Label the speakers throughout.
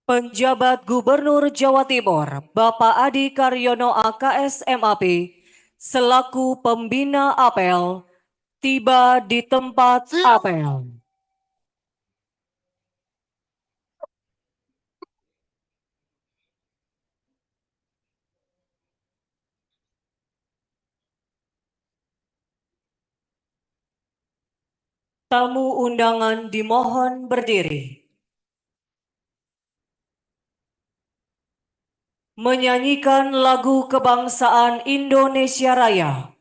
Speaker 1: Penjabat Gubernur Jawa Timur, Bapak Adi Karyono AKS MAP, selaku pembina apel, tiba di tempat apel. Tamu undangan dimohon berdiri. Menyanyikan lagu kebangsaan Indonesia Raya.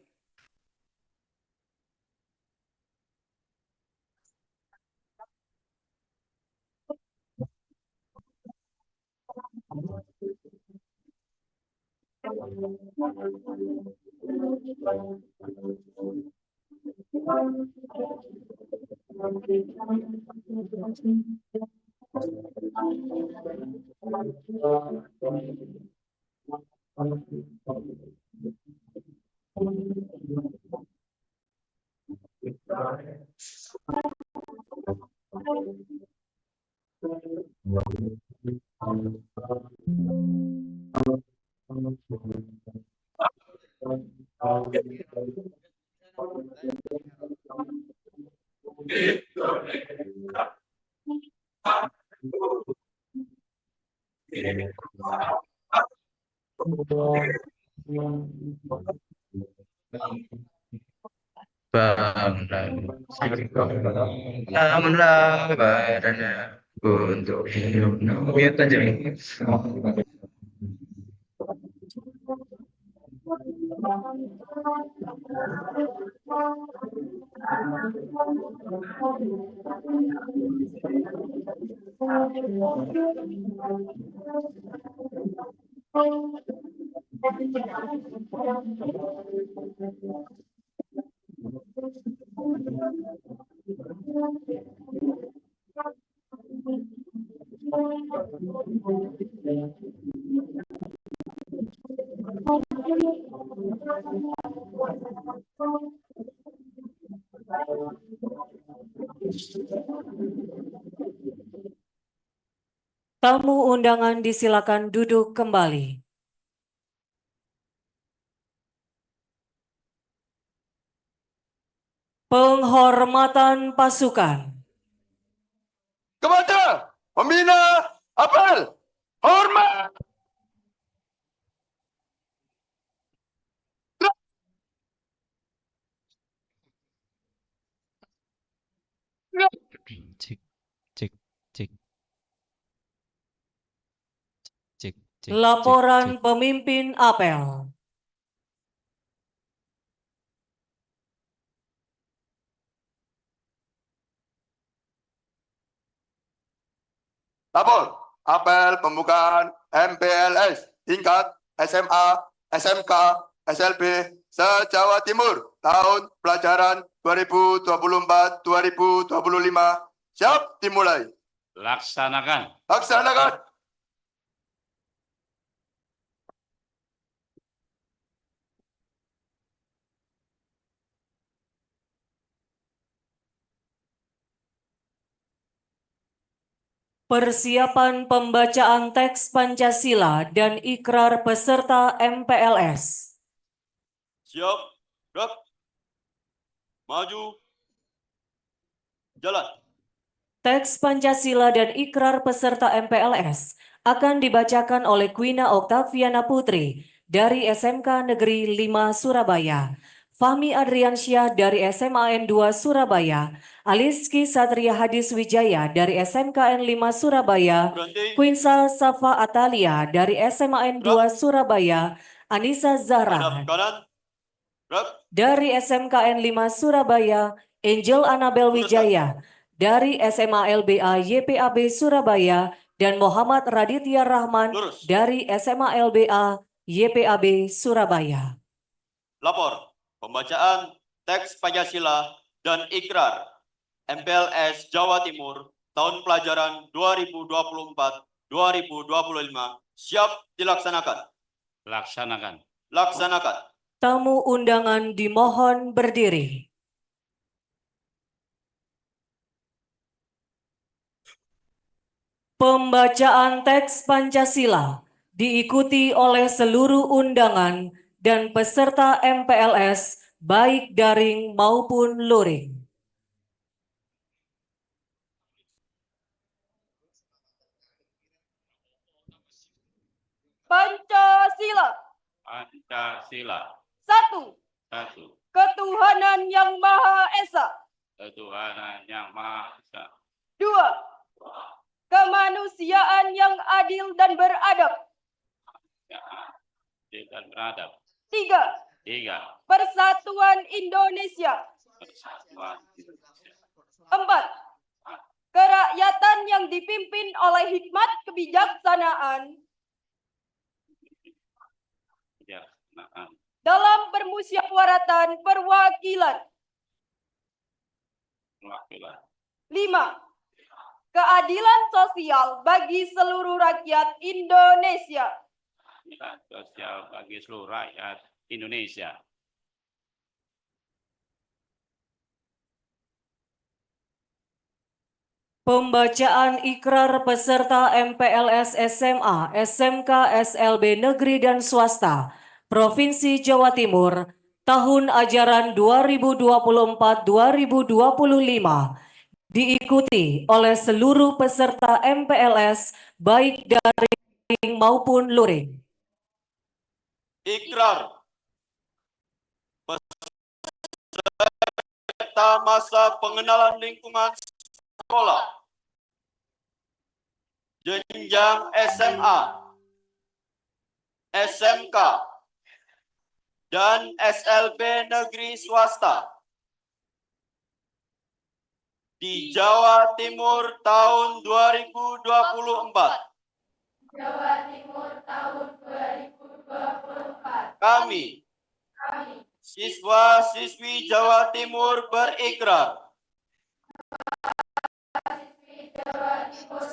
Speaker 2: Namunlah badannya untuk hidup. Mute aja.
Speaker 1: Tamu undangan disilakan duduk kembali. Penghormatan pasukan.
Speaker 3: Kepada pembina apel, hormat.
Speaker 4: Cek, cek, cek, cek, cek,
Speaker 1: Laporan
Speaker 4: cek.
Speaker 1: pemimpin apel.
Speaker 3: Lapor apel pembukaan MPLS tingkat SMA, SMK, SLB se-Jawa Timur tahun pelajaran 2024-2025 siap dimulai.
Speaker 5: Laksanakan.
Speaker 3: Laksanakan.
Speaker 1: Persiapan pembacaan teks Pancasila dan ikrar peserta MPLS.
Speaker 3: Siap. Gerak. Maju. Jalan.
Speaker 1: Teks Pancasila dan ikrar peserta MPLS akan dibacakan oleh Kwina Oktaviana Putri dari SMK Negeri 5 Surabaya, Fahmi Adriansyah dari SMAN 2 Surabaya, Aliski Satria Hadis Wijaya dari SMKN 5 Surabaya,
Speaker 3: Berhenti.
Speaker 1: Quinsa Safa Atalia dari SMAN 2 Surabaya, Anissa
Speaker 3: Hadap
Speaker 1: Zahra
Speaker 3: kanan. Gerak.
Speaker 1: dari SMKN 5 Surabaya, Angel Anabel Wijaya dari SMA LBA YPAB Surabaya, dan Muhammad Raditya Rahman
Speaker 3: Lurus.
Speaker 1: dari SMA LBA YPAB Surabaya.
Speaker 3: Lapor pembacaan teks Pancasila dan ikrar MPLS Jawa Timur tahun pelajaran 2024-2025 siap dilaksanakan.
Speaker 5: Laksanakan.
Speaker 3: Laksanakan.
Speaker 1: Tamu undangan dimohon berdiri. Pembacaan teks Pancasila diikuti oleh seluruh undangan dan peserta MPLS baik daring maupun luring.
Speaker 6: Pancasila.
Speaker 5: Pancasila.
Speaker 6: 1.
Speaker 5: 1.
Speaker 6: Ketuhanan Yang Maha Esa.
Speaker 5: Ketuhanan Yang Maha Esa.
Speaker 6: 2. Kemanusiaan yang adil dan beradab.
Speaker 5: Yang adil dan beradab.
Speaker 6: 3.
Speaker 5: 3.
Speaker 6: Persatuan Indonesia.
Speaker 5: Persatuan Indonesia.
Speaker 6: 4. Kerakyatan yang dipimpin oleh hikmat kebijaksanaan
Speaker 5: Kebijaksanaan.
Speaker 6: dalam permusyawaratan perwakilan.
Speaker 5: Perwakilan.
Speaker 6: 5. Keadilan sosial bagi seluruh rakyat Indonesia.
Speaker 5: Keadilan sosial bagi seluruh rakyat Indonesia.
Speaker 1: Pembacaan ikrar peserta MPLS SMA, SMK, SLB Negeri dan Swasta, Provinsi Jawa Timur, tahun ajaran 2024-2025, diikuti oleh seluruh peserta MPLS baik daring maupun luring.
Speaker 3: Ikrar peserta masa pengenalan lingkungan sekolah jenjang SMA, SMK, dan SLB negeri swasta di Jawa Timur tahun 2024. Kami, siswa-siswi Jawa Timur berikrar. 1.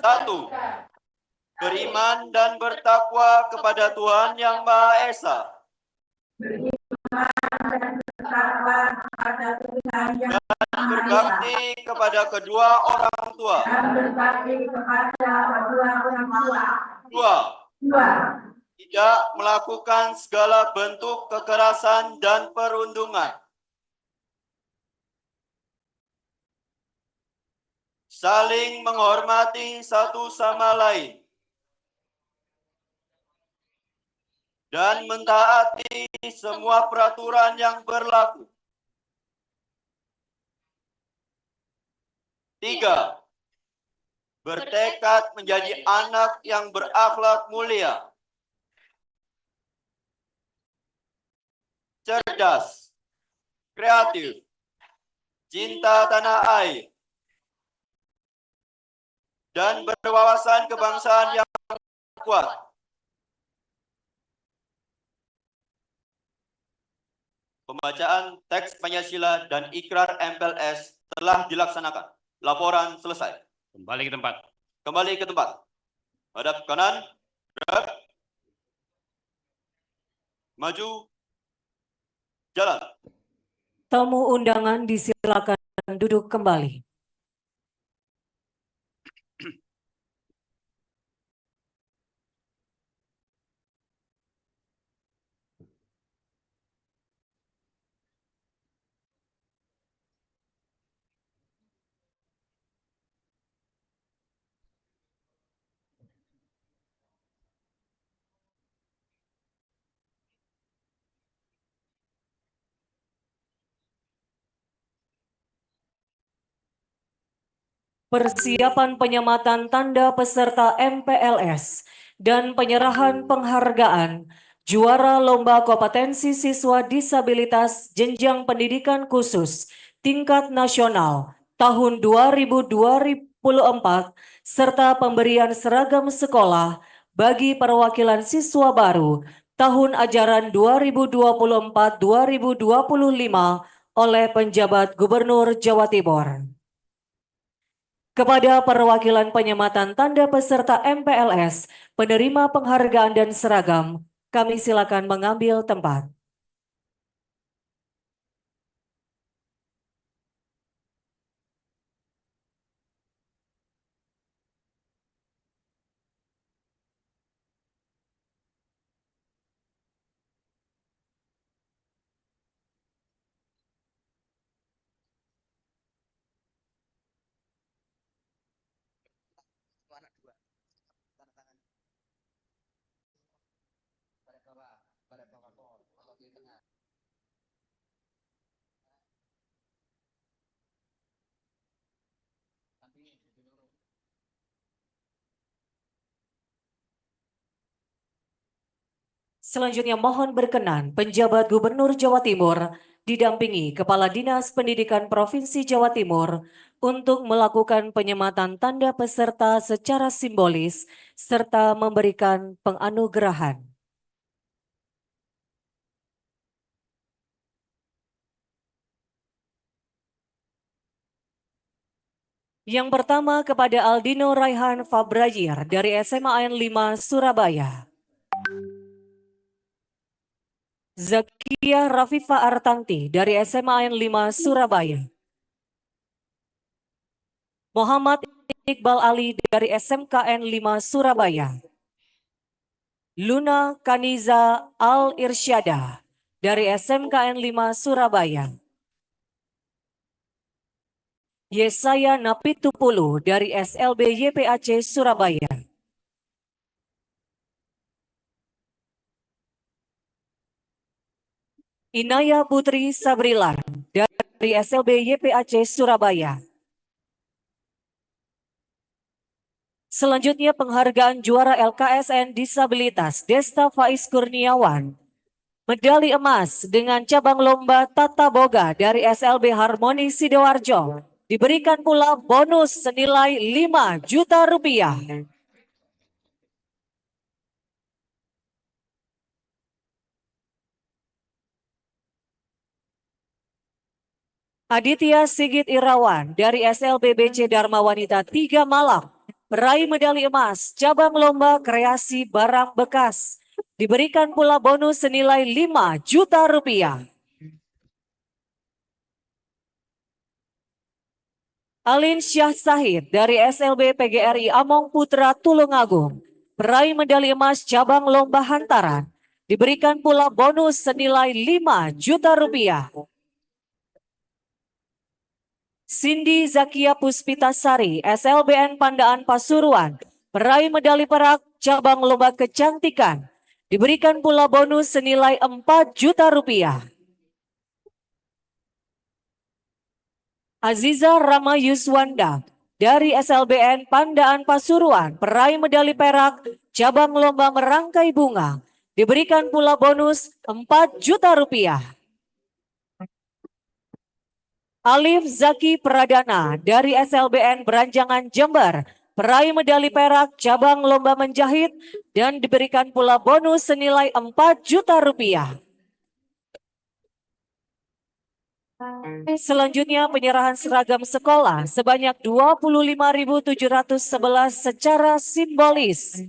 Speaker 3: Beriman dan bertakwa kepada Tuhan Yang Maha Esa. Dan berbakti kepada kedua orang tua. 2. Tidak melakukan segala bentuk kekerasan dan perundungan. Saling menghormati satu sama lain. Dan mentaati semua peraturan yang berlaku. 3. Bertekad menjadi anak yang berakhlak mulia, cerdas, kreatif, cinta tanah air, dan berwawasan kebangsaan yang kuat. Pembacaan teks Pancasila dan ikrar MPLS telah dilaksanakan. Laporan selesai.
Speaker 5: Kembali ke tempat.
Speaker 3: Kembali ke tempat. Hadap kanan, gerak. Maju, jalan.
Speaker 1: Tamu undangan disilakan duduk kembali. Persiapan penyematan tanda peserta MPLS dan penyerahan penghargaan juara lomba kompetensi siswa disabilitas jenjang pendidikan khusus tingkat nasional tahun 2024 serta pemberian seragam sekolah bagi perwakilan siswa baru tahun ajaran 2024-2025 oleh penjabat Gubernur Jawa Timur. Kepada perwakilan penyematan tanda peserta MPLS, penerima penghargaan dan seragam, kami silakan mengambil tempat. Selanjutnya mohon berkenan penjabat Gubernur Jawa Timur didampingi Kepala Dinas Pendidikan Provinsi Jawa Timur untuk melakukan penyematan tanda peserta secara simbolis serta memberikan penganugerahan. Yang pertama kepada Aldino Raihan Fabrajir dari SMA AN 5 Surabaya. Zakia Rafifa Artanti dari SMA AN 5 Surabaya. Muhammad Iqbal Ali dari SMKN 5 Surabaya. Luna Kaniza Al Irsyada dari SMKN 5 Surabaya. Yesaya Napitupulu dari SLB YPAC Surabaya. Inaya Putri Sabrilan dari SLB YPAC Surabaya. Selanjutnya penghargaan juara LKSN Disabilitas Desta Faiz Kurniawan. Medali emas dengan cabang lomba Tata Boga dari SLB Harmoni Sidoarjo. Diberikan pula bonus senilai 5 juta rupiah. Aditya Sigit Irawan dari SLB BC Dharma Wanita 3 Malang. Peraih medali emas cabang lomba kreasi barang bekas. Diberikan pula bonus senilai 5 juta rupiah. Alin Syah Sahid dari SLB PGRI Among Putra Tulungagung. Peraih medali emas cabang lomba hantaran. Diberikan pula bonus senilai 5 juta rupiah. Cindy Zakia Puspitasari, SLBN Pandaan Pasuruan, peraih medali perak cabang lomba kecantikan, diberikan pula bonus senilai 4 juta rupiah. Aziza Rama Yuswanda dari SLBN Pandaan Pasuruan, peraih medali perak cabang lomba merangkai bunga, diberikan pula bonus 4 juta rupiah. Alif Zaki Pradana dari SLBN Beranjangan Jember, peraih medali perak cabang lomba menjahit dan diberikan pula bonus senilai 4 juta rupiah. Selanjutnya penyerahan seragam sekolah sebanyak 25.711 secara simbolis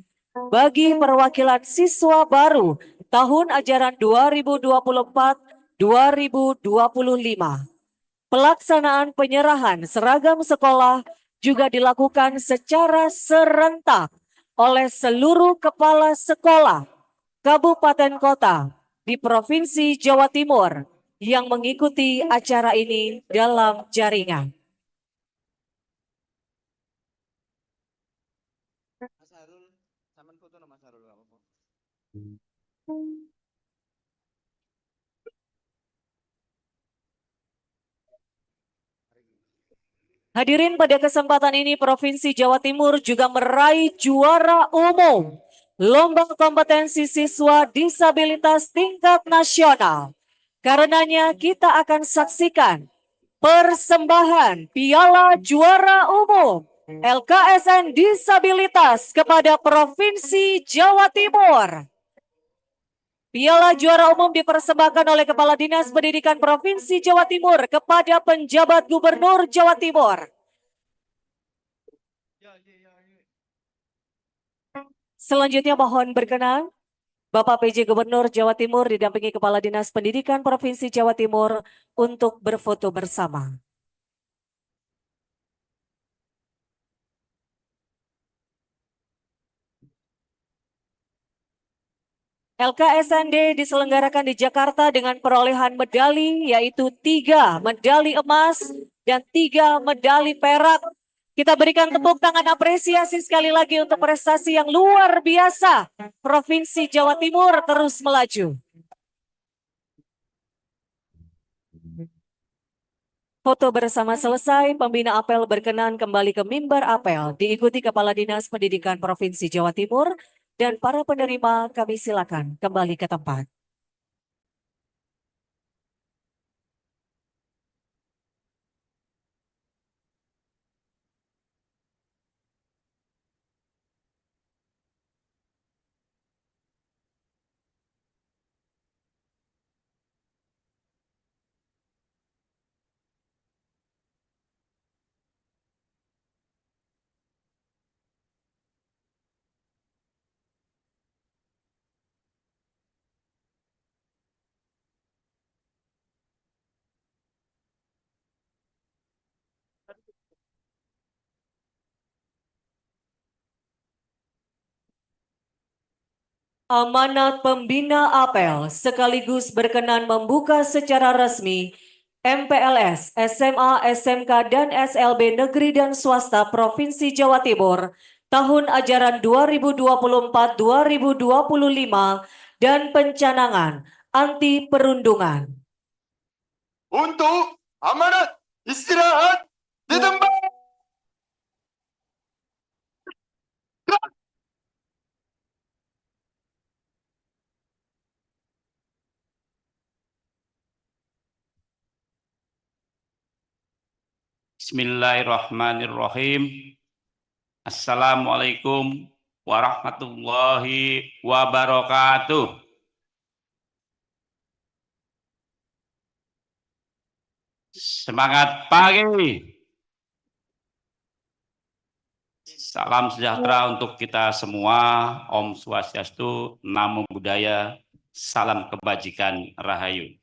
Speaker 1: bagi perwakilan siswa baru tahun ajaran 2024-2025. Pelaksanaan penyerahan seragam sekolah juga dilakukan secara serentak oleh seluruh kepala sekolah kabupaten kota di Provinsi Jawa Timur yang mengikuti acara ini dalam jaringan. Hadirin, pada kesempatan ini Provinsi Jawa Timur juga meraih juara umum Lomba Kompetensi Siswa Disabilitas Tingkat Nasional. Karenanya kita akan saksikan persembahan Piala Juara Umum LKSN Disabilitas kepada Provinsi Jawa Timur. Piala Juara Umum dipersembahkan oleh Kepala Dinas Pendidikan Provinsi Jawa Timur kepada penjabat Gubernur Jawa Timur. Selanjutnya mohon berkenan Bapak PJ Gubernur Jawa Timur didampingi Kepala Dinas Pendidikan Provinsi Jawa Timur untuk berfoto bersama. LKSND diselenggarakan di Jakarta dengan perolehan medali yaitu 3 medali emas dan 3 medali perak. Kita berikan tepuk tangan apresiasi sekali lagi untuk prestasi yang luar biasa. Provinsi Jawa Timur terus melaju. Foto bersama selesai, pembina apel berkenan kembali ke mimbar apel, diikuti Kepala Dinas Pendidikan Provinsi Jawa Timur Dan para penerima kami silakan kembali ke tempat. Amanat Pembina Apel sekaligus berkenan membuka secara resmi MPLS, SMA, SMK, dan SLB Negeri dan Swasta Provinsi Jawa Timur tahun ajaran 2024-2025 dan pencanangan anti perundungan.
Speaker 3: Untuk amanat istirahat di tempat.
Speaker 5: Bismillahirrahmanirrahim. Assalamualaikum warahmatullahi wabarakatuh. Semangat pagi. Salam sejahtera untuk kita semua. Om Swastiastu, Namo Buddhaya, salam kebajikan Rahayu.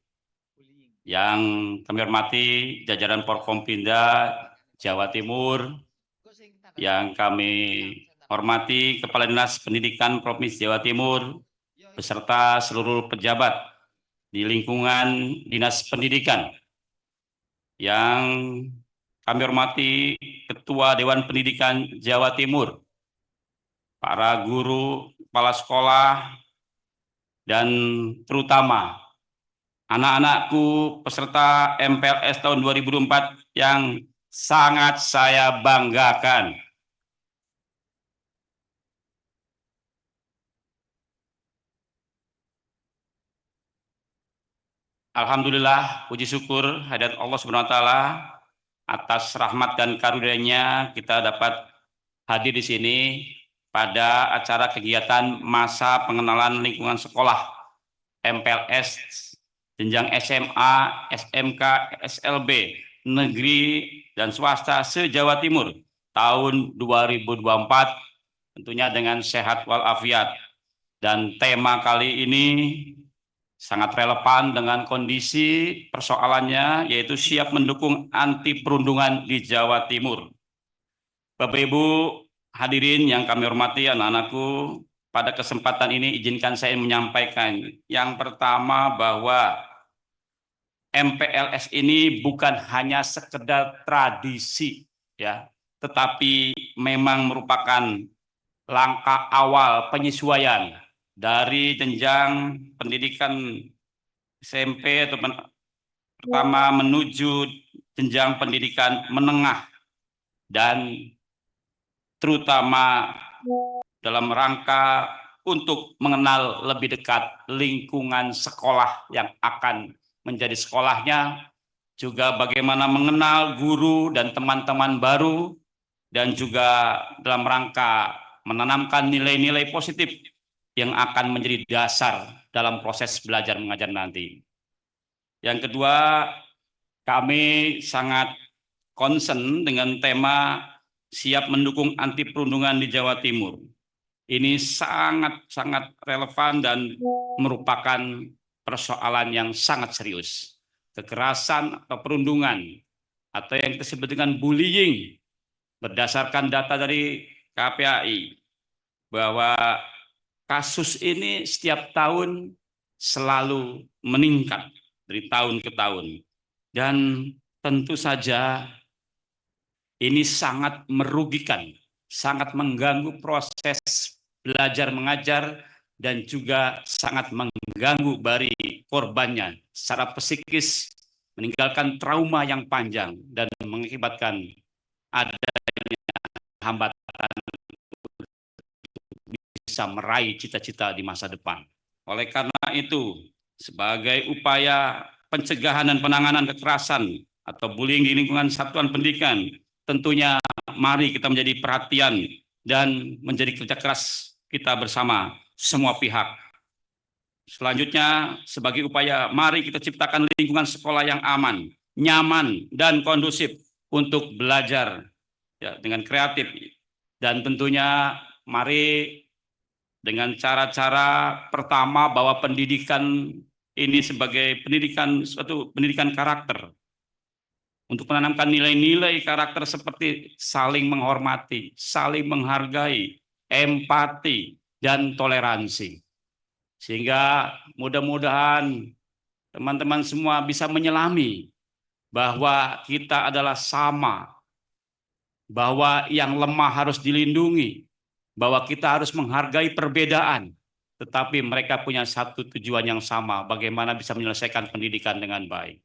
Speaker 5: Yang kami hormati jajaran Forkompinda Jawa Timur, yang kami hormati Kepala Dinas Pendidikan Provinsi Jawa Timur, beserta seluruh pejabat di lingkungan Dinas Pendidikan, yang kami hormati Ketua Dewan Pendidikan Jawa Timur, para guru, kepala sekolah, dan terutama anak-anakku peserta MPLS tahun 2024 yang sangat saya banggakan. Alhamdulillah, puji syukur hadirat Allah Subhanahu wa taala atas rahmat dan karunia-Nya kita dapat hadir di sini pada acara kegiatan masa pengenalan lingkungan sekolah MPLS jenjang SMA, SMK, SLB, negeri dan swasta se-Jawa Timur tahun 2024, tentunya dengan sehat walafiat. Dan tema kali ini sangat relevan dengan kondisi persoalannya, yaitu siap mendukung anti perundungan di Jawa Timur. Bapak Ibu hadirin yang kami hormati, anak-anakku, pada kesempatan ini izinkan saya menyampaikan yang pertama bahwa MPLS ini bukan hanya sekedar tradisi, ya, tetapi memang merupakan langkah awal penyesuaian dari jenjang pendidikan SMP atau pertama menuju jenjang pendidikan menengah, dan terutama dalam rangka untuk mengenal lebih dekat lingkungan sekolah yang akan menjadi sekolahnya, juga bagaimana mengenal guru dan teman-teman baru, dan juga dalam rangka menanamkan nilai-nilai positif yang akan menjadi dasar dalam proses belajar mengajar nanti. Yang kedua, kami sangat concern dengan tema siap mendukung anti perundungan di Jawa Timur. Ini sangat relevan dan merupakan persoalan yang sangat serius. Kekerasan atau perundungan atau yang disebut dengan bullying, berdasarkan data dari KPAI bahwa kasus ini setiap tahun selalu meningkat dari tahun ke tahun, dan tentu saja ini sangat merugikan, sangat mengganggu proses belajar mengajar, dan juga sangat mengganggu bagi korbannya secara psikis, meninggalkan trauma yang panjang dan mengakibatkan adanya hambatan bisa meraih cita-cita di masa depan. Oleh karena itu, sebagai upaya pencegahan dan penanganan kekerasan atau bullying di lingkungan satuan pendidikan, tentunya mari kita menjadi perhatian dan menjadi kerja keras kita bersama semua pihak. Selanjutnya, sebagai upaya, mari kita ciptakan lingkungan sekolah yang aman, nyaman, dan kondusif untuk belajar ya, dengan kreatif. Dan tentunya mari dengan cara-cara pertama bahwa pendidikan ini sebagai suatu pendidikan karakter. Untuk menanamkan nilai-nilai karakter seperti saling menghormati, saling menghargai, empati, dan toleransi. Sehingga mudah-mudahan teman-teman semua bisa menyelami bahwa kita adalah sama, bahwa yang lemah harus dilindungi, bahwa kita harus menghargai perbedaan, tetapi mereka punya satu tujuan yang sama, bagaimana bisa menyelesaikan pendidikan dengan baik.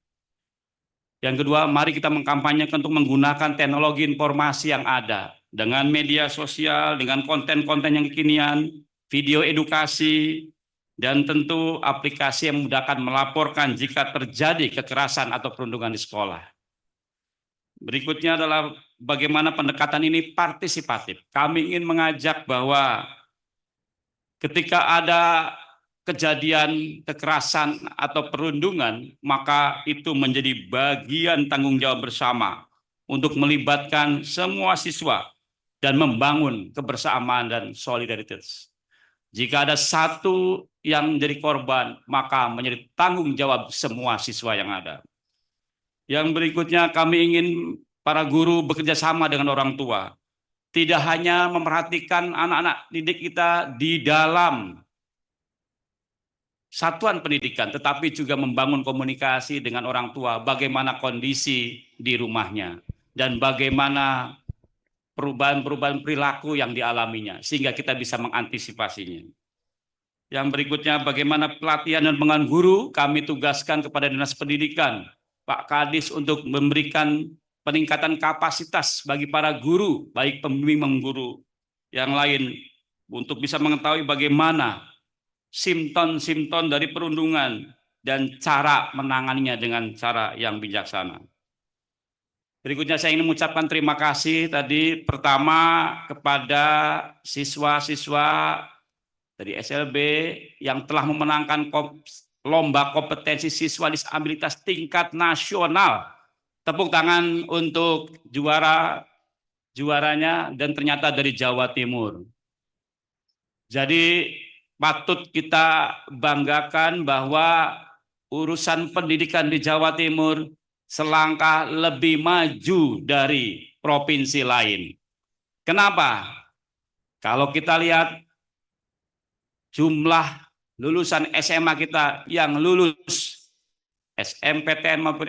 Speaker 5: Yang kedua, mari kita mengkampanyekan untuk menggunakan teknologi informasi yang ada, dengan media sosial, dengan konten-konten yang kekinian, video edukasi, dan tentu aplikasi yang memudahkan melaporkan jika terjadi kekerasan atau perundungan di sekolah. Berikutnya adalah bagaimana pendekatan ini partisipatif. Kami ingin mengajak bahwa ketika ada kejadian kekerasan atau perundungan, maka itu menjadi bagian tanggung jawab bersama untuk melibatkan semua siswa dan membangun kebersamaan dan solidaritas. Jika ada satu yang menjadi korban, maka menjadi tanggung jawab semua siswa yang ada. Yang berikutnya, kami ingin para guru bekerja sama dengan orang tua. Tidak hanya memperhatikan anak-anak didik kita di dalam satuan pendidikan, tetapi juga membangun komunikasi dengan orang tua, bagaimana kondisi di rumahnya, dan bagaimana perubahan-perubahan perilaku yang dialaminya, sehingga kita bisa mengantisipasinya. Yang berikutnya, bagaimana pelatihan dan pengembangan guru, kami tugaskan kepada Dinas Pendidikan, Pak Kadis, untuk memberikan peningkatan kapasitas bagi para guru, baik pembimbing guru yang lain, untuk bisa mengetahui bagaimana simptom-simptom dari perundungan dan cara menanganinya dengan cara yang bijaksana. Berikutnya saya ingin mengucapkan terima kasih tadi pertama kepada siswa-siswa dari SLB yang telah memenangkan lomba kompetensi siswa disabilitas tingkat nasional. Tepuk tangan untuk juaranya dan ternyata dari Jawa Timur. Jadi patut kita banggakan bahwa urusan pendidikan di Jawa Timur selangkah lebih maju dari provinsi lain. Kenapa? Kalau kita lihat jumlah lulusan SMA kita yang lulus SMPTN maupun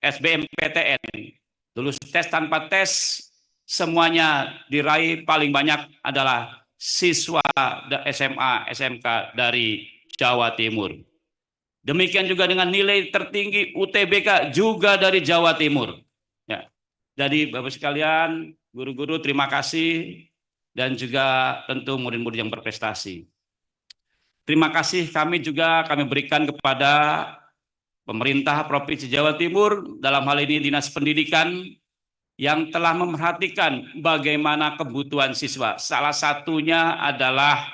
Speaker 5: SBMPTN, lulus tes tanpa tes, semuanya diraih paling banyak adalah siswa SMA, SMK dari Jawa Timur. Demikian juga dengan nilai tertinggi UTBK juga dari Jawa Timur. Ya. Jadi Bapak sekalian, guru-guru terima kasih, dan juga tentu murid-murid yang berprestasi. Terima kasih kami berikan kepada pemerintah Provinsi Jawa Timur, dalam hal ini Dinas Pendidikan, yang telah memperhatikan bagaimana kebutuhan siswa. Salah satunya adalah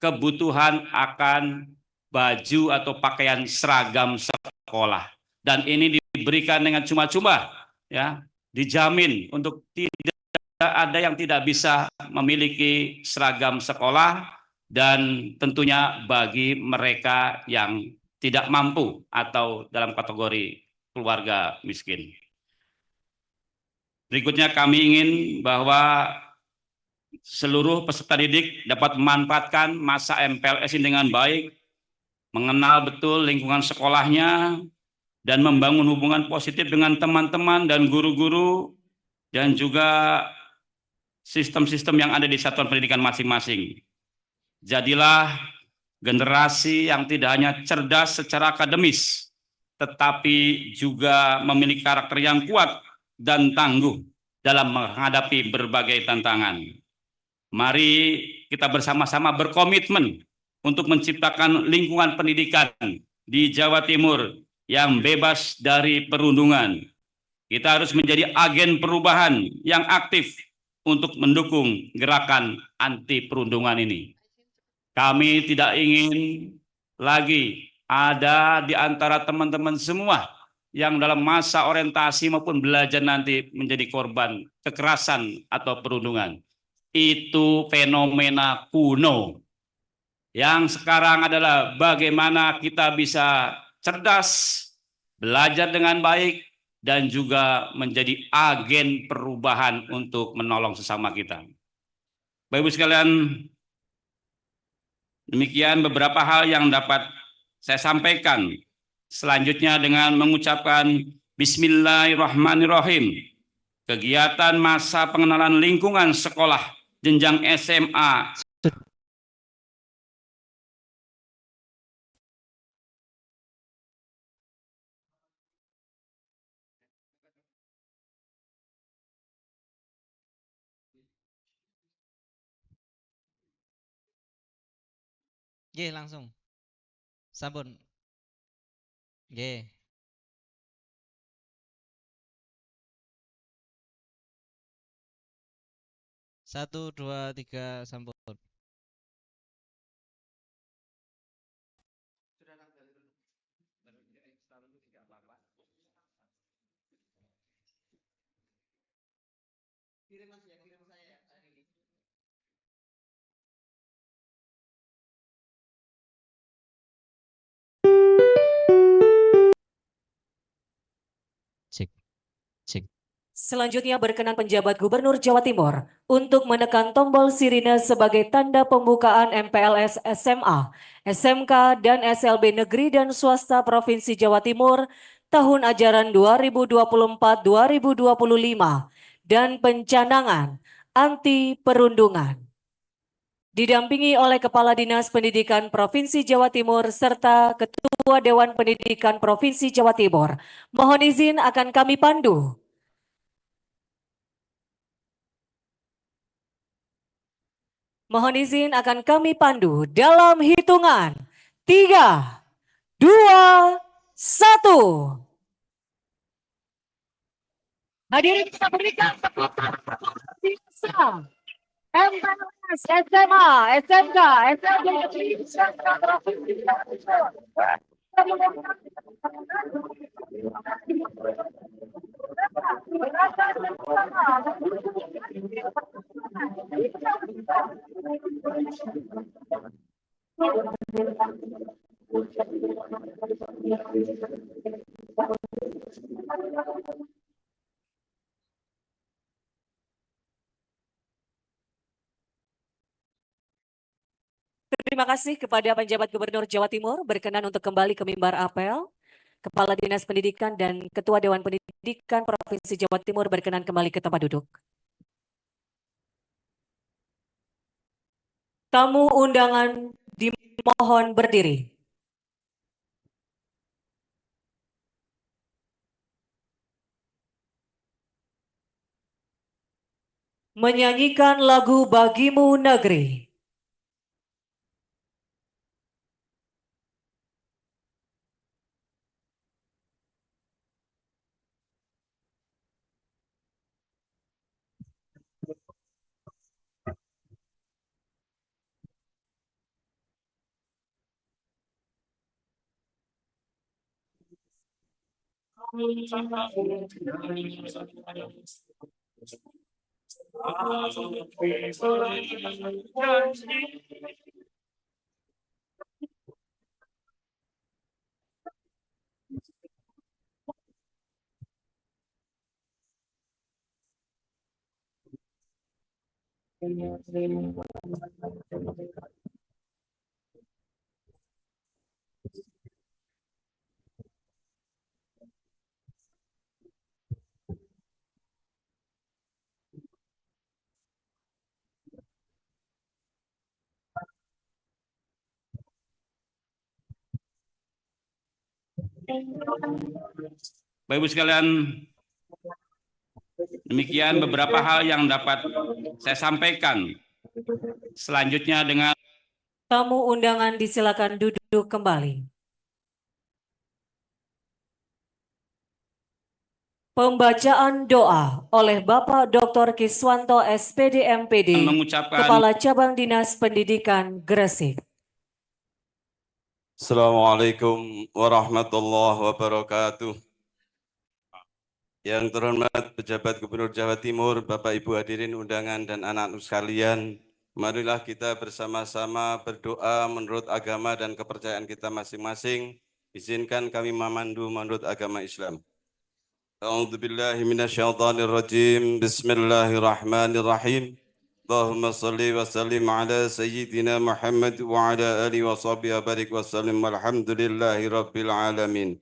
Speaker 5: kebutuhan akan baju atau pakaian seragam sekolah, dan ini diberikan dengan cuma-cuma, ya, dijamin untuk tidak ada yang tidak bisa memiliki seragam sekolah, dan tentunya bagi mereka yang tidak mampu atau dalam kategori keluarga miskin. Berikutnya kami ingin bahwa seluruh peserta didik dapat memanfaatkan masa MPLS ini dengan baik, mengenal betul lingkungan sekolahnya, dan membangun hubungan positif dengan teman-teman dan guru-guru, dan juga sistem-sistem yang ada di satuan pendidikan masing-masing. Jadilah generasi yang tidak hanya cerdas secara akademis, tetapi juga memiliki karakter yang kuat dan tangguh dalam menghadapi berbagai tantangan. Mari kita bersama-sama berkomitmen untuk menciptakan lingkungan pendidikan di Jawa Timur yang bebas dari perundungan. Kita harus menjadi agen perubahan yang aktif untuk mendukung gerakan anti perundungan ini. Kami tidak ingin lagi ada di antara teman-teman semua yang dalam masa orientasi maupun belajar nanti menjadi korban kekerasan atau perundungan. Itu fenomena kuno. Yang sekarang adalah bagaimana kita bisa cerdas, belajar dengan baik, dan juga menjadi agen perubahan untuk menolong sesama kita. Bapak Ibu sekalian, demikian beberapa hal yang dapat saya sampaikan. Selanjutnya dengan mengucapkan Bismillahirrahmanirrahim. Kegiatan masa pengenalan lingkungan sekolah jenjang SMA
Speaker 4: G langsung. Sampun. G. Satu, dua, tiga, sampun. Cek, cek.
Speaker 1: Selanjutnya berkenan penjabat Gubernur Jawa Timur untuk menekan tombol sirine sebagai tanda pembukaan MPLS SMA, SMK, dan SLB Negeri dan Swasta Provinsi Jawa Timur tahun ajaran 2024-2025 dan pencanangan anti perundungan. Didampingi oleh Kepala Dinas Pendidikan Provinsi Jawa Timur serta Ketua Dewan Pendidikan Provinsi Jawa Timur. Mohon izin akan kami pandu. Mohon izin akan kami pandu dalam hitungan 3, 2, 1. Hadirin kita berikan tepuk tangan bisa. MPLS, SMA, SMK, SLB Negeri Swasta Provinsi Jawa Terima kasih kepada penjabat Gubernur Jawa Timur berkenan untuk kembali ke mimbar apel. Kepala Dinas Pendidikan dan Ketua Dewan Pendidikan Provinsi Jawa Timur berkenan kembali ke tempat duduk. Tamu undangan dimohon berdiri. Menyanyikan lagu Bagimu Negeri.
Speaker 5: Bapak Ibu sekalian, demikian beberapa hal yang dapat saya sampaikan. Selanjutnya dengan
Speaker 1: Tamu undangan disilakan duduk kembali. Pembacaan doa oleh Bapak Dr. Kiswanto SPD MPD,
Speaker 5: mengucapkan
Speaker 1: Kepala Cabang Dinas Pendidikan Gresik.
Speaker 7: Assalamualaikum warahmatullahi wabarakatuh. Yang terhormat pejabat Gubernur Jawa Timur, Bapak Ibu hadirin undangan dan anak-anak sekalian, marilah kita bersama-sama berdoa menurut agama dan kepercayaan kita masing-masing. Izinkan kami memandu menurut agama Islam. A'udzubillahi minasyaitonirrajim. Bismillahirrahmanirrahim. Allahumma salli wa sallim ala sayyidina Muhammad wa ala alihi wa sahbihi wa barik wa sallim walhamdulillahi rabbil alamin.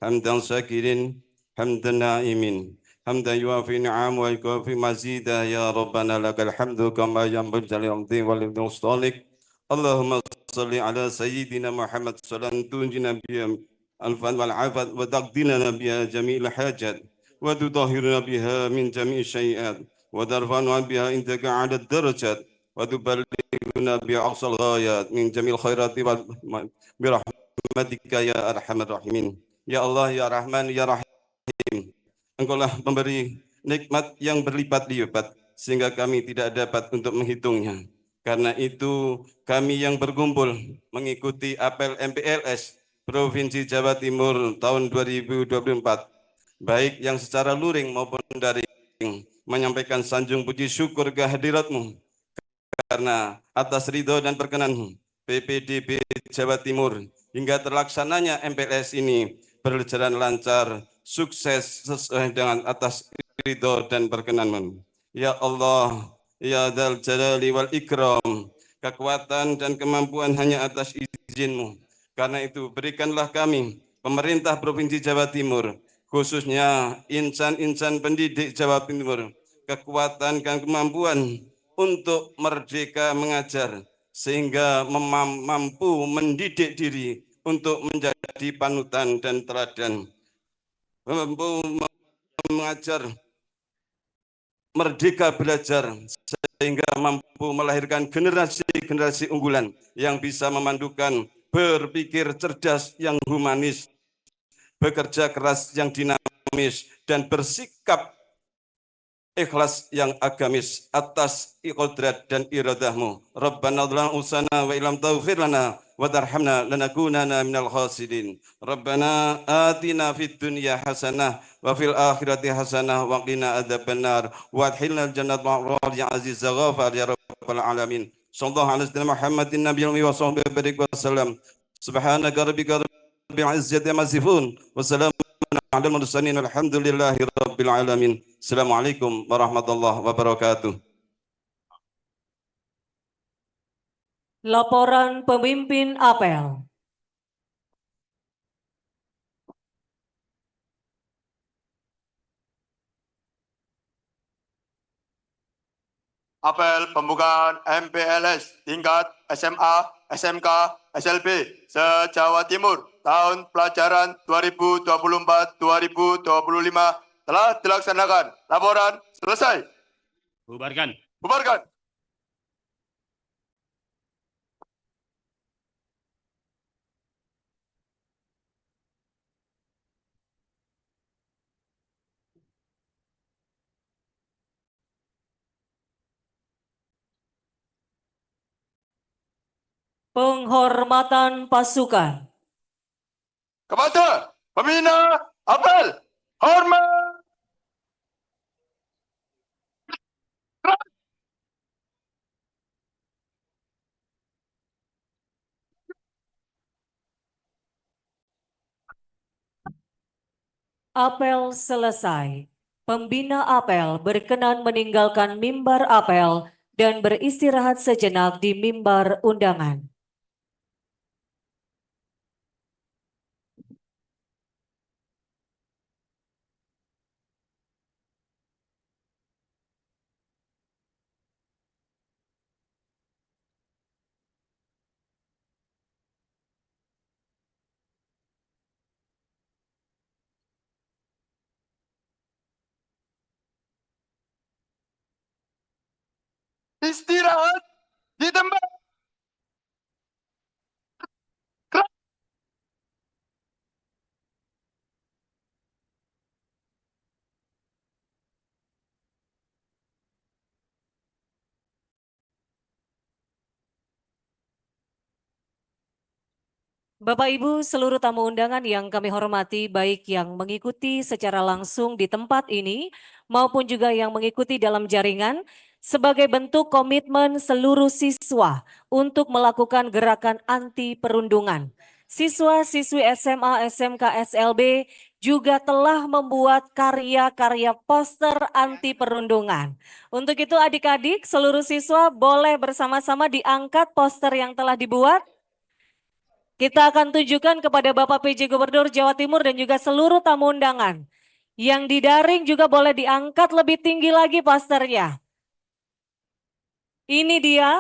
Speaker 7: Hamdan syakirin, hamdan na'imin, hamdan yuafi ni'am wa yukafi mazidah ya Rabbana lakal hamdu kama yanbaghi li amdi wal mustalik. Allahumma salli ala sayyidina Muhammad sallallahu tunjina biyam الفن والعافات وتقضينا بها جميع الحاجات وتطهرنا بها من جميع الشيئات وترفعنا بها عندك على الدرجات وتبلغنا بها أقصى الغايات من جميع الخيرات برحمتك يا أرحم الراحمين. Ya Allah, ya Rahman, ya Rahim, Engkaulah pemberi nikmat yang berlipat-lipat sehingga kami tidak dapat untuk menghitungnya. Karena itu kami yang berkumpul mengikuti apel MPLS Provinsi Jawa Timur tahun 2024, baik yang secara luring maupun daring, menyampaikan sanjung puji syukur kehadiratmu karena atas ridho dan perkenanmu PPDB Jawa Timur hingga terlaksananya MPLS ini berjalan lancar, sukses sesuai dengan atas ridho dan perkenanmu. Ya Allah, ya Dzal Jalali wal Ikram, kekuatan dan kemampuan hanya atas izin-Mu. Karena itu berikanlah kami, pemerintah Provinsi Jawa Timur, khususnya insan-insan pendidik Jawa Timur, kekuatan dan kemampuan untuk merdeka mengajar, sehingga mampu mendidik diri untuk menjadi panutan dan teladan, mampu mengajar, merdeka belajar, sehingga mampu melahirkan generasi-generasi unggulan yang bisa memandukan berpikir cerdas yang humanis, bekerja keras yang dinamis, dan bersikap ikhlas yang agamis atas qudrat dan iradahmu. Rabbana dhlam usana wa ilam taghfir lana wa tarhamna lanakunanna minal khasirin. Rabbana atina fid dunya hasanah wa fil akhirati hasanah wa qina adzabannar wa adkhilna jannata ma'al ya aziz ghafar ya rabbal alamin. Sallallahu alaihi wasallam Muhammadin nabiyyi wa sahbihi wa sallam. Subhanaka rabbika rabbil izzati amma yasifun wa salamun alal mursalin alhamdulillahi rabbil alamin. Assalamualaikum warahmatullahi wabarakatuh.
Speaker 1: Laporan pemimpin apel.
Speaker 3: Apel pembukaan MPLS tingkat SMA, SMK, SLB se-Jawa Timur tahun pelajaran 2024-2025 telah dilaksanakan. Laporan selesai.
Speaker 5: bubarkan.
Speaker 3: Bubarkan.
Speaker 1: Penghormatan pasukan.
Speaker 3: Kepada pembina apel, hormat.
Speaker 1: Apel selesai. Pembina apel berkenan meninggalkan mimbar apel dan beristirahat sejenak di mimbar undangan.
Speaker 3: Istirahat Di tempat.
Speaker 1: Bapak Ibu seluruh tamu undangan yang kami hormati, baik yang mengikuti secara langsung di tempat ini maupun juga yang mengikuti dalam jaringan, sebagai bentuk komitmen seluruh siswa untuk melakukan gerakan anti perundungan. Siswa-siswi SMA SMK SLB juga telah membuat karya-karya poster anti perundungan. Untuk itu adik-adik seluruh siswa boleh bersama-sama diangkat poster yang telah dibuat. Kita akan tunjukkan kepada Bapak PJ Gubernur Jawa Timur dan juga seluruh tamu undangan. Yang di daring juga boleh diangkat lebih tinggi lagi posternya. Ini dia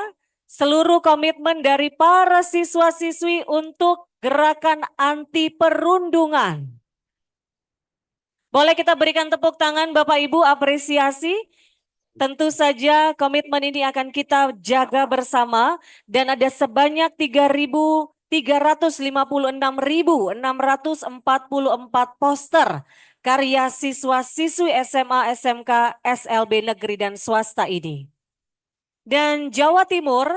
Speaker 1: seluruh komitmen dari para siswa-siswi untuk gerakan anti perundungan. Boleh kita berikan tepuk tangan Bapak Ibu, apresiasi. Tentu saja komitmen ini akan kita jaga bersama dan ada sebanyak 3.356.644 poster karya siswa-siswi SMA, SMK, SLB negeri dan swasta ini. Dan Jawa Timur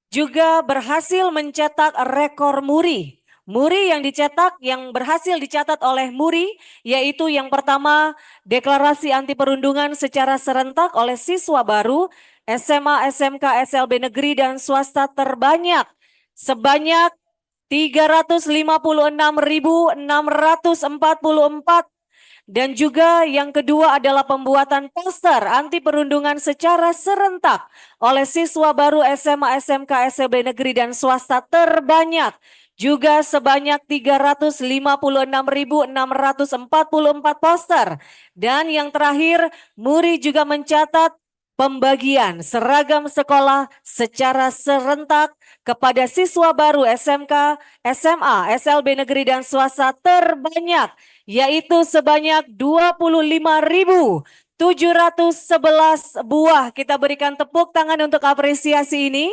Speaker 1: juga berhasil mencetak rekor muri. Muri yang dicetak, yang berhasil dicatat oleh Muri, yaitu yang pertama deklarasi anti perundungan secara serentak oleh siswa baru SMA, SMK, SLB negeri dan swasta terbanyak sebanyak 356.644. Dan juga yang kedua adalah pembuatan poster anti perundungan secara serentak oleh siswa baru SMA, SMK, SLB negeri dan swasta terbanyak juga sebanyak 356.644 poster. Dan yang terakhir, Muri juga mencatat pembagian seragam sekolah secara serentak kepada siswa baru SMK, SMA, SLB negeri dan swasta terbanyak, yaitu sebanyak 25.711 buah. Kita berikan tepuk tangan untuk apresiasi ini.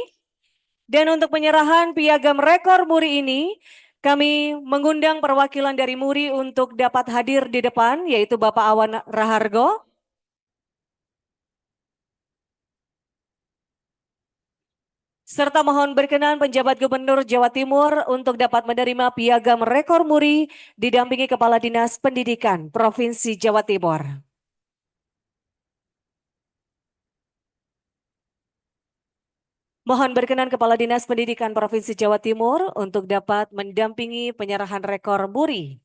Speaker 1: Dan untuk penyerahan piagam rekor Muri ini, kami mengundang perwakilan dari Muri untuk dapat hadir di depan, yaitu Bapak Awan Rahargo. Serta mohon berkenan penjabat Gubernur Jawa Timur untuk dapat menerima piagam rekor Muri didampingi Kepala Dinas Pendidikan Provinsi Jawa Timur. Mohon berkenan Kepala Dinas Pendidikan Provinsi Jawa Timur untuk dapat mendampingi penyerahan rekor Muri.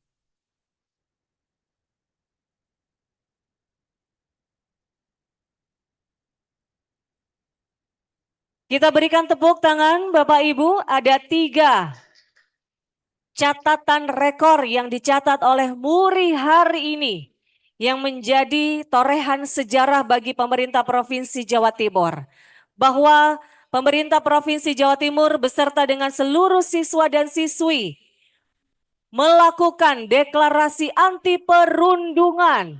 Speaker 1: Kita berikan tepuk tangan Bapak Ibu, ada 3 catatan rekor yang dicatat oleh Muri hari ini yang menjadi torehan sejarah bagi pemerintah Provinsi Jawa Timur. Bahwa pemerintah Provinsi Jawa Timur beserta dengan seluruh siswa dan siswi melakukan deklarasi anti perundungan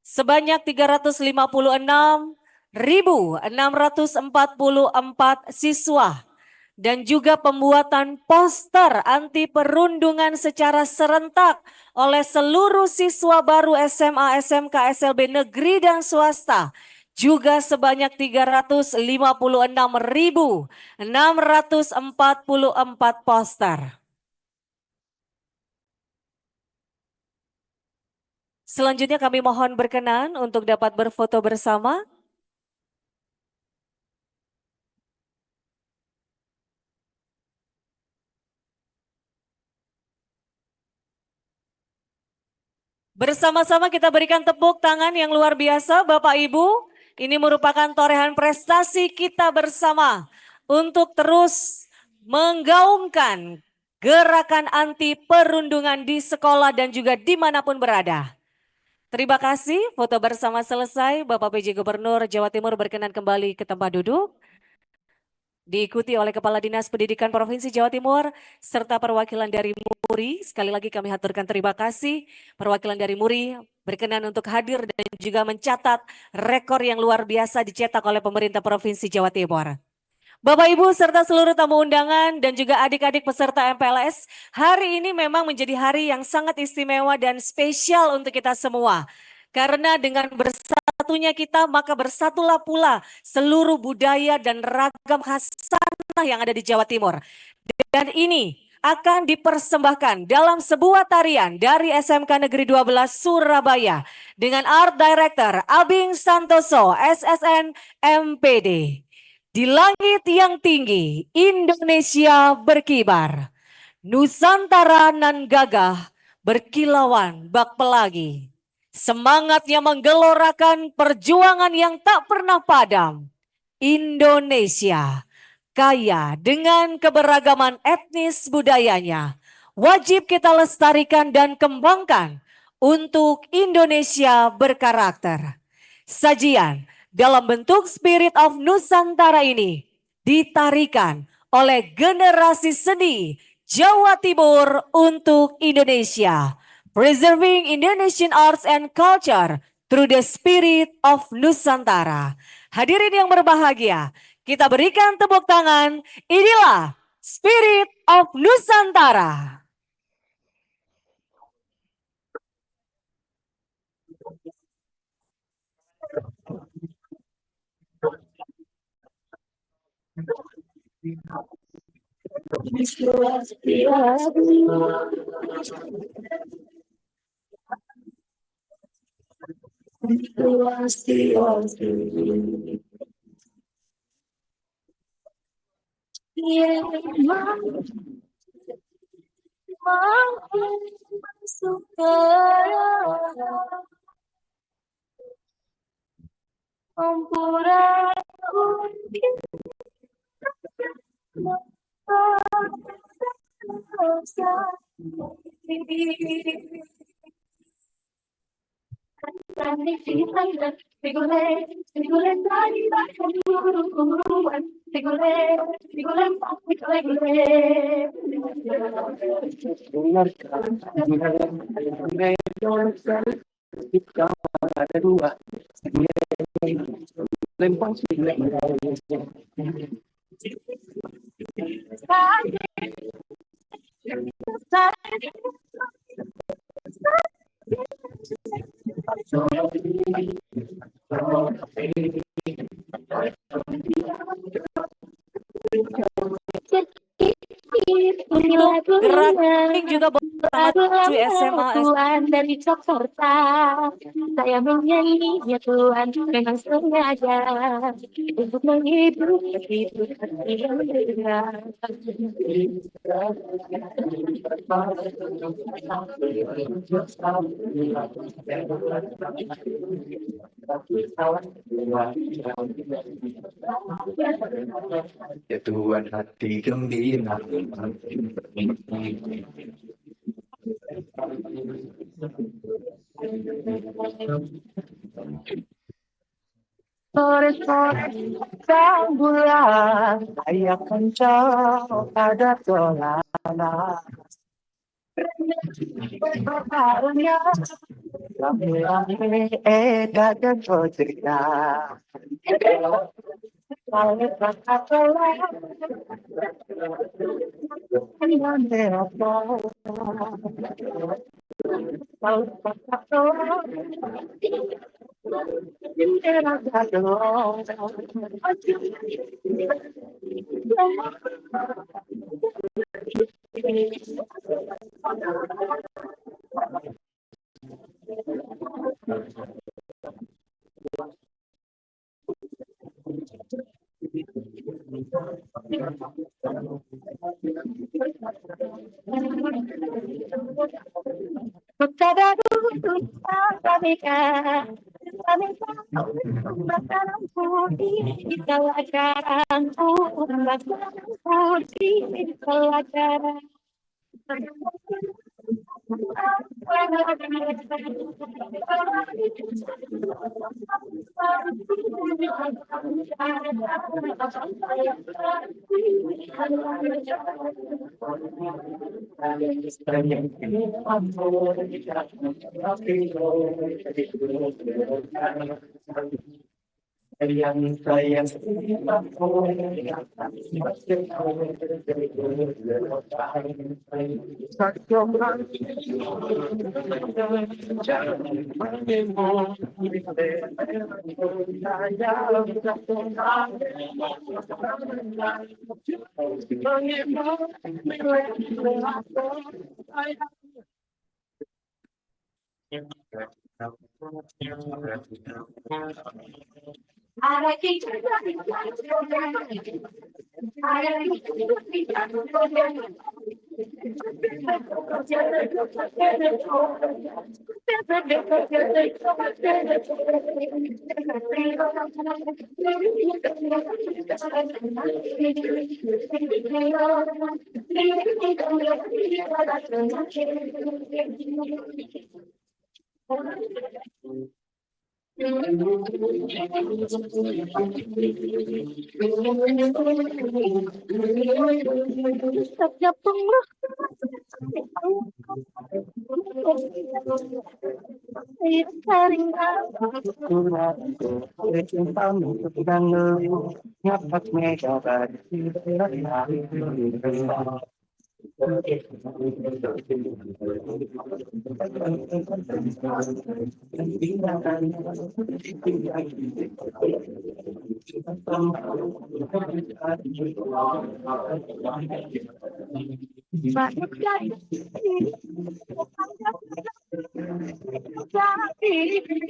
Speaker 1: sebanyak 356.644 siswa dan juga pembuatan poster anti perundungan secara serentak oleh seluruh siswa baru SMA, SMK, SLB negeri dan swasta juga sebanyak 356.644 poster. Selanjutnya kami mohon berkenan untuk dapat berfoto bersama. Bersama-sama kita berikan tepuk tangan yang luar biasa Bapak Ibu. Ini merupakan torehan prestasi kita bersama untuk terus menggaungkan gerakan anti perundungan di sekolah dan juga dimanapun berada. Terima kasih, foto bersama selesai. Bapak PJ Gubernur Jawa Timur berkenan kembali ke tempat duduk. Diikuti oleh Kepala Dinas Pendidikan Provinsi Jawa Timur serta perwakilan dari Muri. Sekali lagi kami haturkan terima kasih. Perwakilan dari Muri berkenan untuk hadir dan juga mencatat rekor yang luar biasa dicetak oleh pemerintah Provinsi Jawa Timur. Bapak Ibu serta seluruh tamu undangan dan juga adik-adik peserta MPLS, hari ini memang menjadi hari yang sangat istimewa dan spesial untuk kita semua. Karena dengan bersatunya kita maka bersatulah pula seluruh budaya dan ragam khasanah yang ada di Jawa Timur. Dan ini akan dipersembahkan dalam sebuah tarian dari SMK Negeri 12 Surabaya dengan Art Director Abing Santoso, SSN MPD. Di langit yang tinggi, Indonesia berkibar. Nusantara nan gagah, berkilauan bak pelagi. Semangatnya menggelorakan perjuangan yang tak pernah padam. Indonesia, kaya dengan keberagaman etnis budayanya. Wajib kita lestarikan dan kembangkan untuk Indonesia berkarakter. Sajian dalam bentuk Spirit of Nusantara ini ditarikan oleh generasi seni Jawa Timur untuk Indonesia. Preserving Indonesian Arts and Culture through the Spirit of Nusantara. Hadirin yang berbahagia, kita berikan tepuk tangan. Inilah Spirit of Nusantara. Gerak juga siswi SMA
Speaker 8: dari Jakarta. Saya menyanyinya Tuhan memang sengaja untuk menghibur hati yang dengar.
Speaker 9: Ya Tuhan hati gembira.
Speaker 8: Sore-sore sang bulan kayak kencang pada tolana. Barunya rame-rame dagang cerita.
Speaker 9: Sayang, sayang,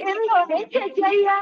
Speaker 8: Indonesia Jaya.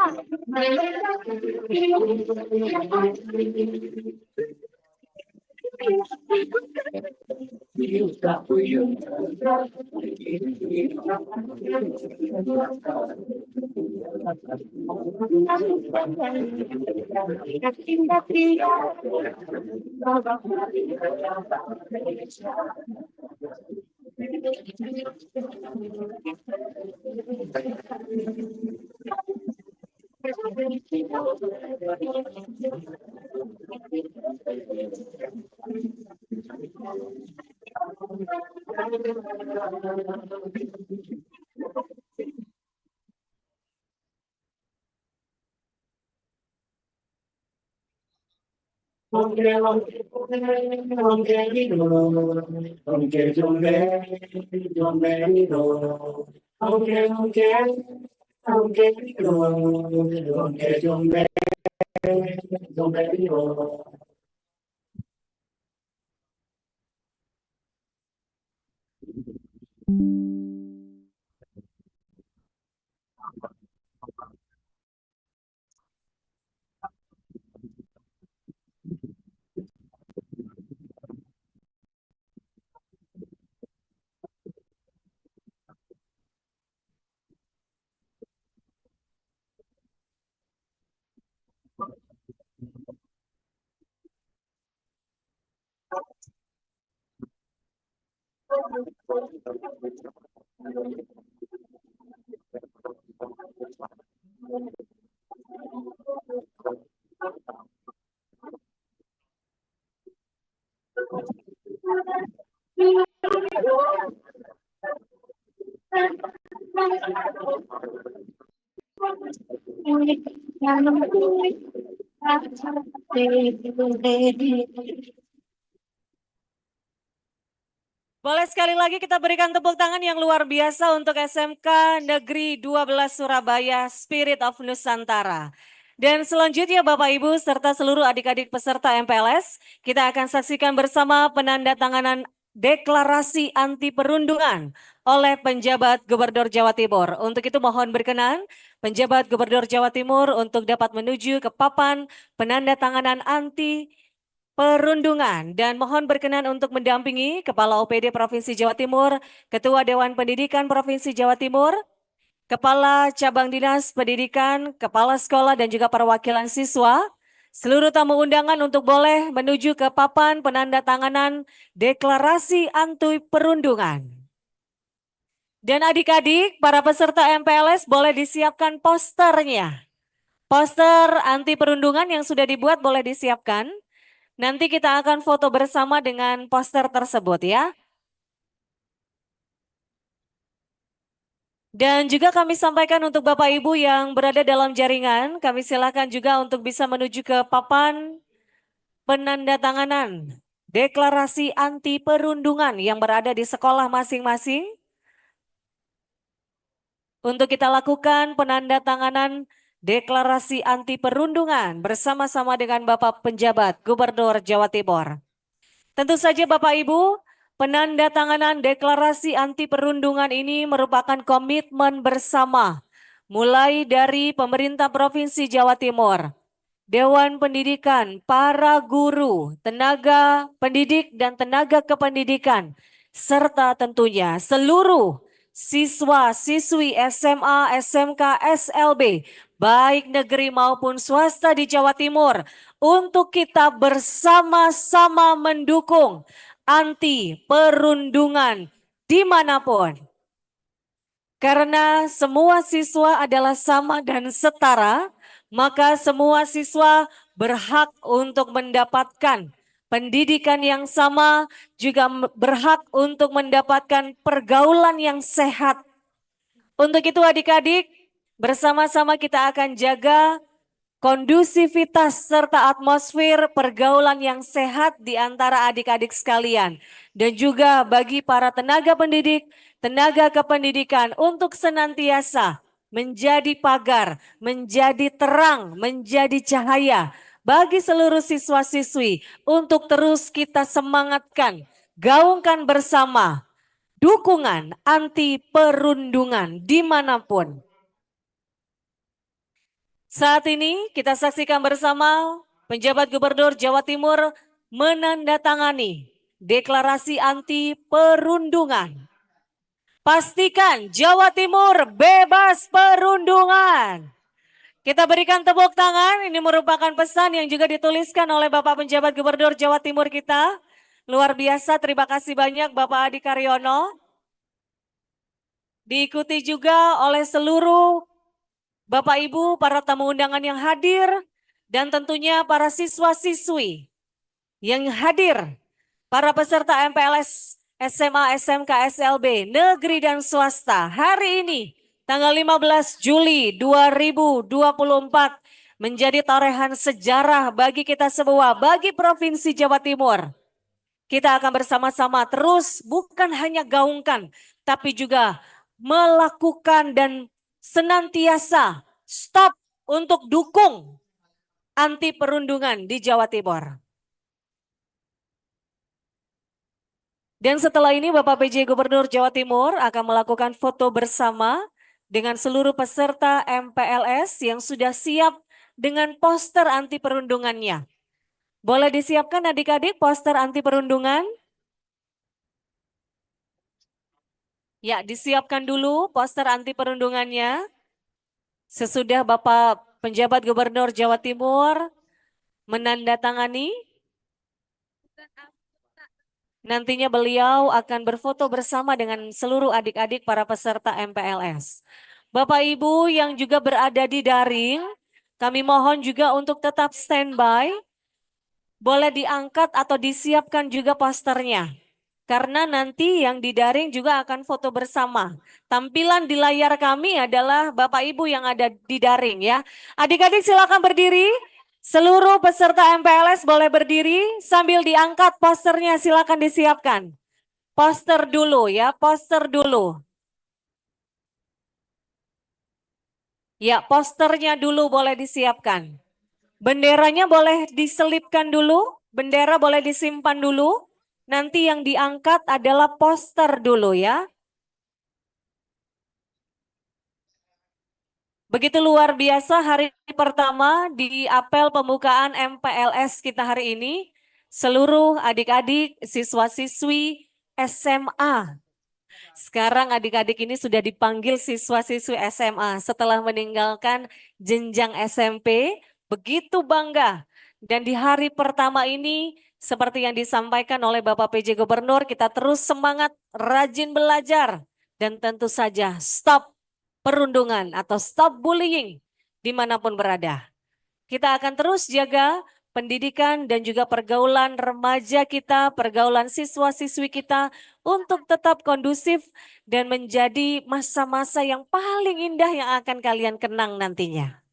Speaker 1: Boleh sekali lagi kita berikan tepuk tangan yang luar biasa untuk SMK Negeri 12 Surabaya Spirit of Nusantara. Dan selanjutnya Bapak Ibu serta seluruh adik-adik peserta MPLS, kita akan saksikan bersama penandatanganan deklarasi anti perundungan oleh penjabat Gubernur Jawa Timur. Untuk itu mohon berkenan penjabat Gubernur Jawa Timur untuk dapat menuju ke papan penandatanganan anti perundungan dan mohon berkenan untuk mendampingi Kepala OPD Provinsi Jawa Timur, Ketua Dewan Pendidikan Provinsi Jawa Timur, Kepala Cabang Dinas Pendidikan, Kepala Sekolah dan juga perwakilan siswa, seluruh tamu undangan untuk boleh menuju ke papan penandatanganan deklarasi anti perundungan. Dan adik-adik, para peserta MPLS boleh disiapkan posternya. Poster anti perundungan yang sudah dibuat boleh disiapkan. Nanti kita akan foto bersama dengan poster tersebut ya. Dan juga kami sampaikan untuk Bapak Ibu yang berada dalam jaringan, kami silakan juga untuk bisa menuju ke papan penandatanganan deklarasi anti perundungan yang berada di sekolah masing-masing. Untuk kita lakukan penandatanganan deklarasi anti perundungan bersama-sama dengan Bapak Penjabat Gubernur Jawa Timur. Tentu saja Bapak Ibu, penandatanganan deklarasi anti perundungan ini merupakan komitmen bersama mulai dari pemerintah Provinsi Jawa Timur, Dewan Pendidikan, para guru, tenaga pendidik dan tenaga kependidikan, serta tentunya seluruh siswa-siswi SMA, SMK, SLB, baik negeri maupun swasta di Jawa Timur, untuk kita bersama-sama mendukung anti perundungan dimanapun. Karena semua siswa adalah sama dan setara, maka semua siswa berhak untuk mendapatkan pendidikan yang sama, juga berhak untuk mendapatkan pergaulan yang sehat. Untuk itu adik-adik, bersama-sama kita akan jaga kondusivitas serta atmosfer pergaulan yang sehat di antara adik-adik sekalian. Dan juga bagi para tenaga pendidik, tenaga kependidikan untuk senantiasa menjadi pagar, menjadi terang, menjadi cahaya bagi seluruh siswa-siswi untuk terus kita semangatkan, gaungkan bersama dukungan anti perundungan dimanapun. Saat ini kita saksikan bersama penjabat Gubernur Jawa Timur menandatangani deklarasi anti perundungan. Pastikan Jawa Timur bebas perundungan. Kita berikan tepuk tangan, ini merupakan pesan yang juga dituliskan oleh Bapak Penjabat Gubernur Jawa Timur kita. Luar biasa, terima kasih banyak Bapak Adi Karyono. Diikuti juga oleh seluruh Bapak Ibu, para tamu undangan yang hadir, dan tentunya para siswa-siswi yang hadir, para peserta MPLS SMA, SMK, SLB, negeri dan swasta. Hari ini, tanggal 15 Juli 2024, menjadi torehan sejarah bagi kita semua, bagi Provinsi Jawa Timur. Kita akan bersama-sama terus bukan hanya gaungkan, tapi juga melakukan dan senantiasa stop untuk dukung anti perundungan di Jawa Timur. Dan setelah ini Bapak PJ Gubernur Jawa Timur akan melakukan foto bersama dengan seluruh peserta MPLS yang sudah siap dengan poster anti perundungannya. Boleh disiapkan adik-adik poster anti perundungan? Ya, disiapkan dulu poster anti perundungannya. Sesudah Bapak Penjabat Gubernur Jawa Timur menandatangani, nantinya beliau akan berfoto bersama dengan seluruh adik-adik para peserta MPLS. Bapak Ibu yang juga berada di daring, kami mohon juga untuk tetap standby. Boleh diangkat atau disiapkan juga posternya. Karena nanti yang di daring juga akan foto bersama. Tampilan di layar kami adalah Bapak Ibu yang ada di daring ya. Adik-adik silakan berdiri. Seluruh peserta MPLS boleh berdiri sambil diangkat posternya, silakan disiapkan. Poster dulu ya, poster dulu. Ya, posternya dulu boleh disiapkan. Benderanya boleh diselipkan dulu, bendera boleh disimpan dulu. Nanti yang diangkat adalah poster dulu ya. Begitu luar biasa hari pertama di apel pembukaan MPLS kita hari ini. Seluruh adik-adik, siswa-siswi SMA. Sekarang adik-adik ini sudah dipanggil siswa-siswi SMA setelah meninggalkan jenjang SMP. Begitu bangga. Dan di hari pertama ini seperti yang disampaikan oleh Bapak PJ Gubernur, kita terus semangat, rajin belajar. Dan tentu saja stop perundungan atau stop bullying dimanapun berada. Kita akan terus jaga pendidikan dan juga pergaulan remaja kita, pergaulan siswa-siswi kita untuk tetap kondusif dan menjadi masa-masa yang paling indah yang akan kalian kenang nantinya.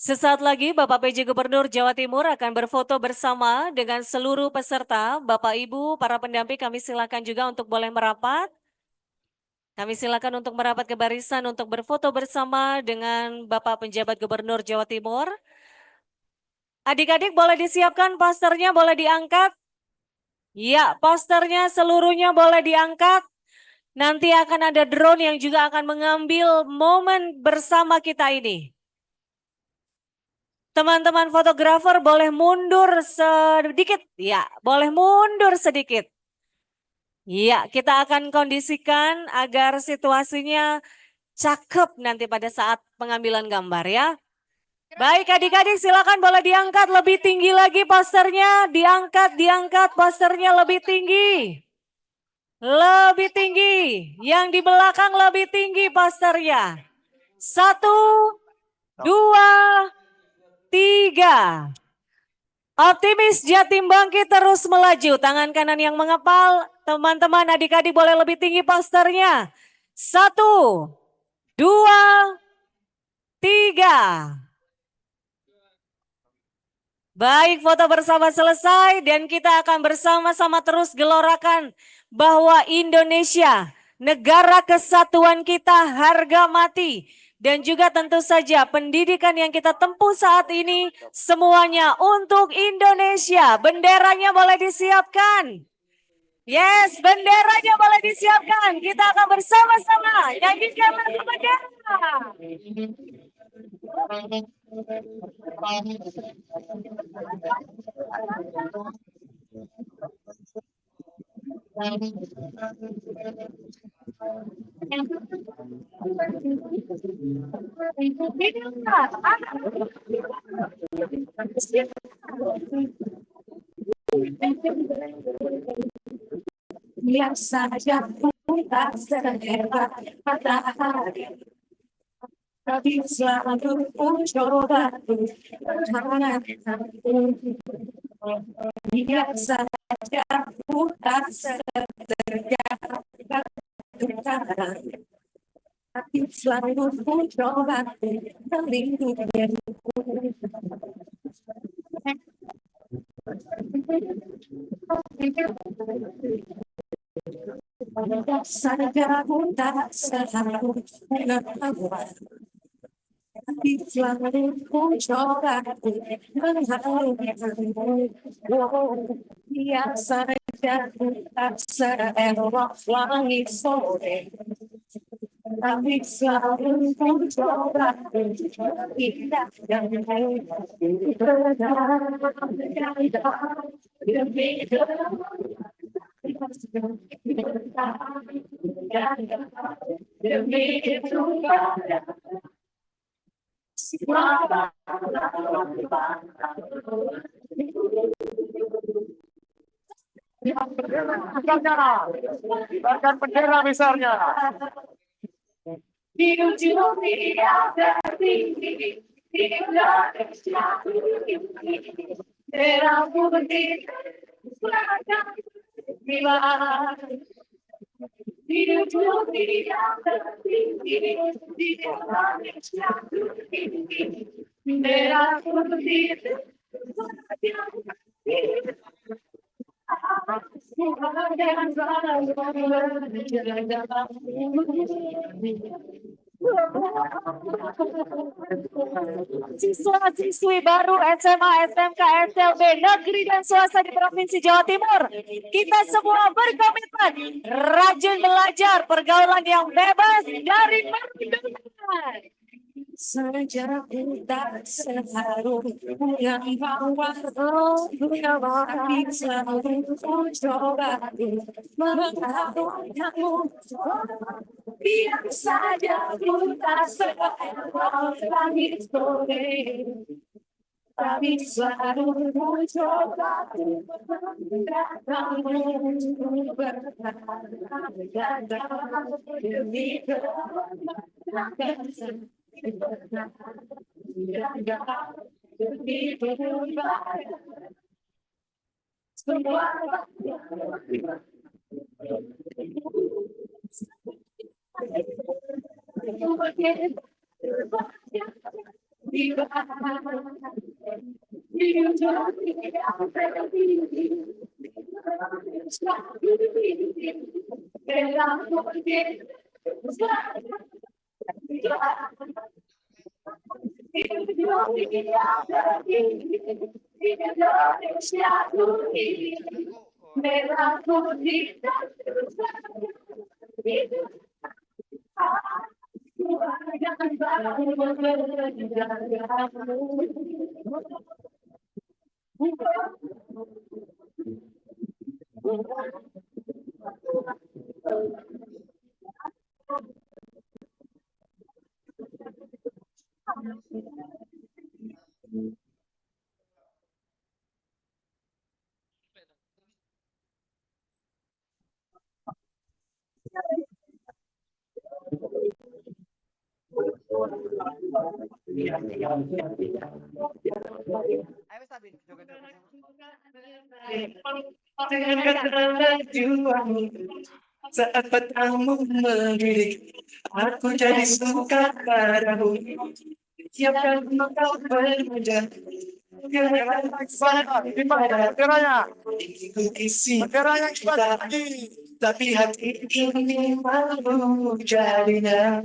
Speaker 1: Sesaat lagi Bapak PJ Gubernur Jawa Timur akan berfoto bersama dengan seluruh peserta. Bapak Ibu, para pendamping kami silakan juga untuk boleh merapat. Kami silakan untuk merapat ke barisan untuk berfoto bersama dengan Bapak Penjabat Gubernur Jawa Timur. Adik-adik boleh disiapkan posternya, boleh diangkat. Ya, posternya seluruhnya boleh diangkat. Nanti akan ada drone yang juga akan mengambil momen bersama kita ini. Teman-teman fotografer boleh mundur sedikit. Ya, boleh mundur sedikit. Ya, kita akan kondisikan agar situasinya cakep nanti pada saat pengambilan gambar ya. Baik adik-adik silakan boleh diangkat lebih tinggi lagi posternya. Diangkat posternya lebih tinggi. Lebih tinggi. Yang di belakang lebih tinggi posternya. 1, 2, 3. Optimis Jatim Bangkit terus melaju. Tangan kanan yang mengepal. Teman-teman adik-adik boleh lebih tinggi posternya. 1, 2, 3. Baik, foto bersama selesai dan kita akan bersama-sama terus gelorakan bahwa Indonesia, negara kesatuan kita harga mati. Dan juga tentu saja pendidikan yang kita tempuh saat ini semuanya untuk Indonesia. Benderanya boleh disiapkan. Yes, benderanya boleh disiapkan. Kita akan bersama-sama nyanyikan lagu bendera.
Speaker 8: Biar saja kita sehebat matahari, tapi selalu mencoba untuk berhangat. Biar saja kita seterjaga matahari, tapi selalu mencoba untuk melindungi diriku. Saja pun tak selalu mengetahui, tapi selalu mencoba menghargai. Biar saja tak seelok langit sore, tapi selalu mencoba indah dan baik. Demi itu
Speaker 3: Bahkan bendera besarnya.
Speaker 8: di ujung dunia tertinggi, di Indonesia merah putih bila di ujung dunia tertinggi, di Indonesia merah putih.
Speaker 1: Siswa-siswi baru SMA, SMK, SLB, negeri dan swasta di Provinsi Jawa Timur. Kita semua berkomitmen rajin belajar, pergaulan yang bebas dari perundungan. Sejarahku tak seharum yang bawa tapi selalu ku coba mengharumkanmu. Biar saja ku tak sehebat langit sore, tapi selalu ku coba mengharumkanmu bertahan demi kebenaran.
Speaker 9: Saat padamu mendidik, aku jadi suka padamu. Siapkan engkau bermuda. Ikuti kita, tapi hati ini malu jadinya.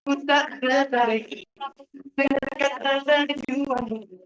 Speaker 9: Ku tak tertarik dengan kata dan juamu.